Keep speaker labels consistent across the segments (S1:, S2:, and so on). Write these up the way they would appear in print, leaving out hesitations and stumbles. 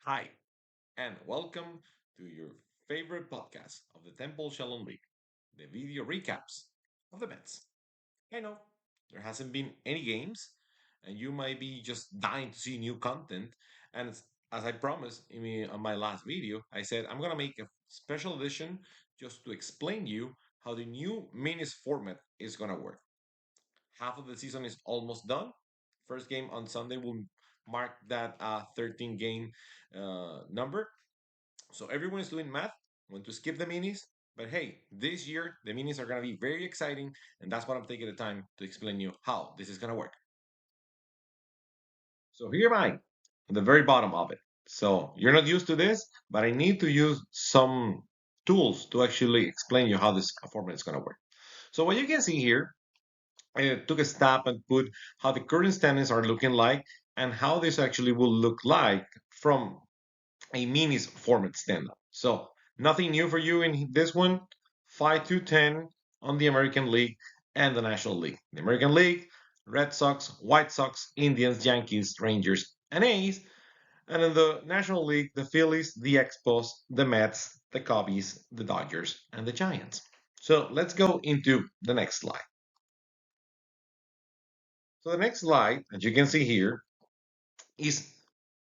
S1: Hi, and welcome to your favorite podcast of the Temple Shalom League, the video recaps of the Mets. I know there hasn't been any games, and you might be just dying to see new content. And as I promised on my last video, I said I'm gonna make a special edition just to explain you how the new minis format is gonna work. Half of the season is almost done. First game on Sunday will mark that 13 game number. So everyone is doing math, want to skip the minis. But hey, this year the minis are going to be very exciting, and that's what I'm taking the time to explain you how this is going to work. So here am I, at the very bottom of it. So you're not used to this, but I need to use some tools to actually explain you how this format is going to work. So what you can see here, I took a step and put how the current standings are looking like and how this actually will look like from a minis format stand-up. So nothing new for you in this one. 5 to 10 on the American League and the National League. The American League, Red Sox, White Sox, Indians, Yankees, Rangers, and A's. And in the National League, the Phillies, the Expos, the Mets, the Cubbies, the Dodgers, and the Giants. So let's go into the next slide. So the next slide, as you can see here, is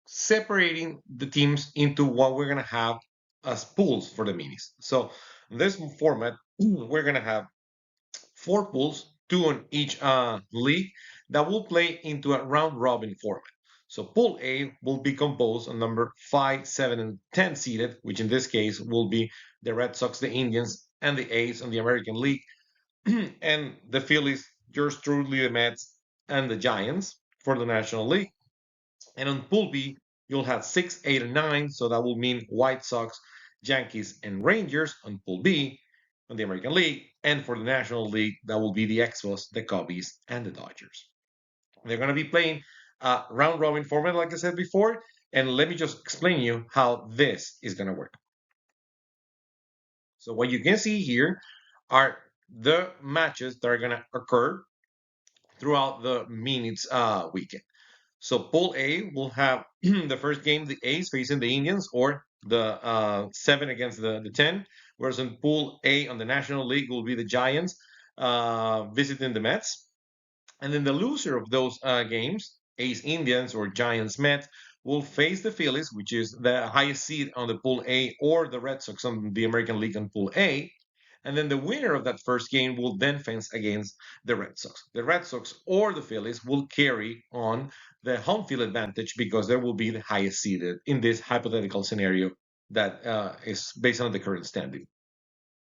S1: separating the teams into what we're going to have as pools for the minis. So in this format, we're going to have four pools, two on each league, that will play into a round robin format. So Pool A will be composed on number 5, 7, and 10 seeded, which in this case will be the Red Sox, the Indians, and the A's on the American League, and the Phillies, yours truly, the Mets, and the Giants for the National League. And on Pool B, you'll have 6, 8, and 9. So that will mean White Sox, Yankees, and Rangers on Pool B on the American League. And for the National League, that will be the Expos, the Cubbies, and the Dodgers. They're going to be playing round robin format, like I said before. And let me just explain you how this is going to work. So what you can see here are the matches that are going to occur throughout the minutes weekend. So Pool A will have the first game, the A's facing the Indians, or the 7 against the 10. Whereas in Pool A on the National League will be the Giants visiting the Mets. And then the loser of those games, A's Indians or Giants Mets, will face the Phillies, which is the highest seed on the Pool A, or the Red Sox on the American League on Pool A. And then the winner of that first game will then face against the Red Sox. The Red Sox or the Phillies will carry on the home field advantage because they will be the highest seeded in this hypothetical scenario that is based on the current standing.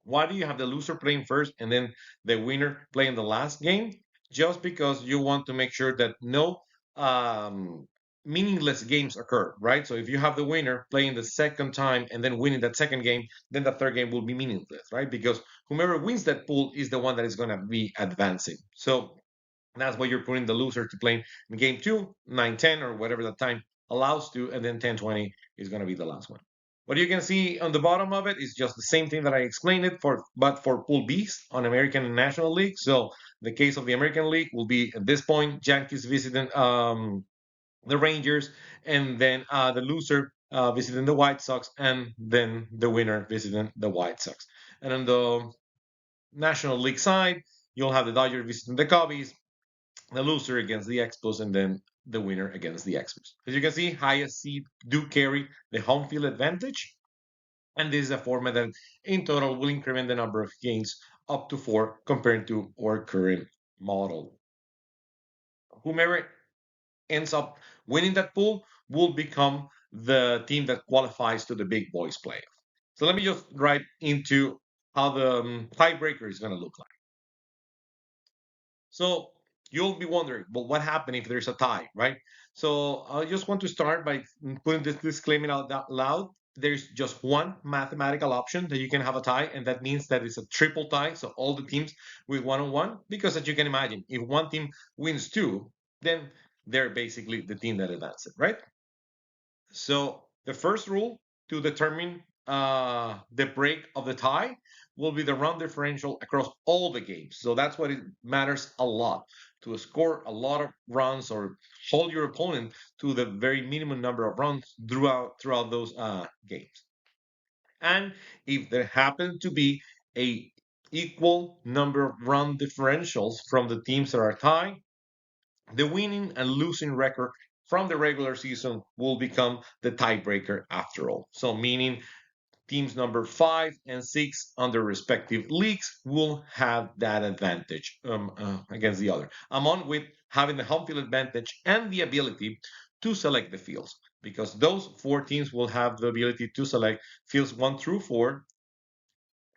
S1: Why do you have the loser playing first and then the winner playing the last game? Just because you want to make sure that no um, meaningless games occur, right? So if you have the winner playing the second time and then winning that second game, then the third game will be meaningless, right? Because whomever wins that pool is the one that is going to be advancing. So that's why you're putting the loser to play in game 2, 9, 10, or whatever the time allows to, and then 10, 20 is going to be the last one. What you can see on the bottom of it is just the same thing that I explained it for, but for Pool B's on American and National League. So the case of the American League will be at this point Yankees visiting the Rangers, and then the loser visiting the White Sox, and then the winner visiting the White Sox. And on the National League side, you'll have the Dodgers visiting the Cubbies, the loser against the Expos, and then the winner against the Expos. As you can see, highest seed do carry the home field advantage. And this is a format that in total will increment the number of games up to 4 compared to our current model. Whomever ends up winning that pool will become the team that qualifies to the big boys playoff. So let me just dive into how the tiebreaker is going to look like. So you'll be wondering, well, what happened if there's a tie, right? So I just want to start by putting this disclaimer out loud. There's just one mathematical option that you can have a tie, and that means that it's a triple tie. So all the teams with one on one, because as you can imagine, if one team wins two, then they're basically the team that advances, right? So the first rule to determine the break of the tie will be the run differential across all the games. So that's what it matters a lot. to score a lot of runs or hold your opponent to the very minimum number of runs throughout those games. And if there happen to be a equal number of run differentials from the teams that are tied, the winning and losing record from the regular season will become the tiebreaker after all. So meaning teams number 5 and 6 on their respective leagues will have that advantage against the other, among with having the home field advantage and the ability to select the fields, because those 4 teams will have the ability to select fields 1 through 4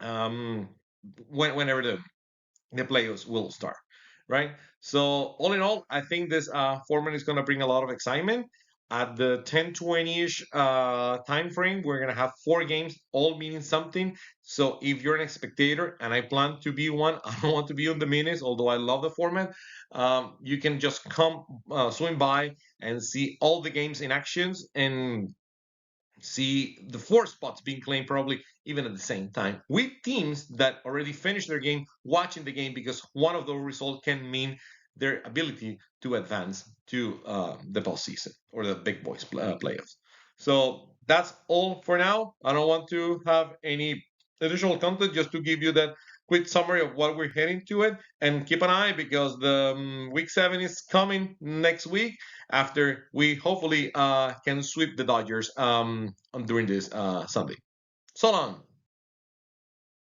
S1: um, whenever the playoffs will start, right? So all in all, I think this format is going to bring a lot of excitement. At the 10:20ish time frame, we're going to have 4 games, all meaning something. So if you're an spectator, and I plan to be one, I don't want to be on the minutes, although I love the format. You can just come swing by and see all the games in actions and see the 4 spots being claimed probably even at the same time with teams that already finished their game watching the game, because one of those results can mean their ability to advance to the postseason or the big boys playoffs. So that's all for now. I don't want to have any additional content, just to give you that quick summary of what we're heading to it, and keep an eye because the week 7 is coming next week after we hopefully can sweep the Dodgers during this Sunday. So long.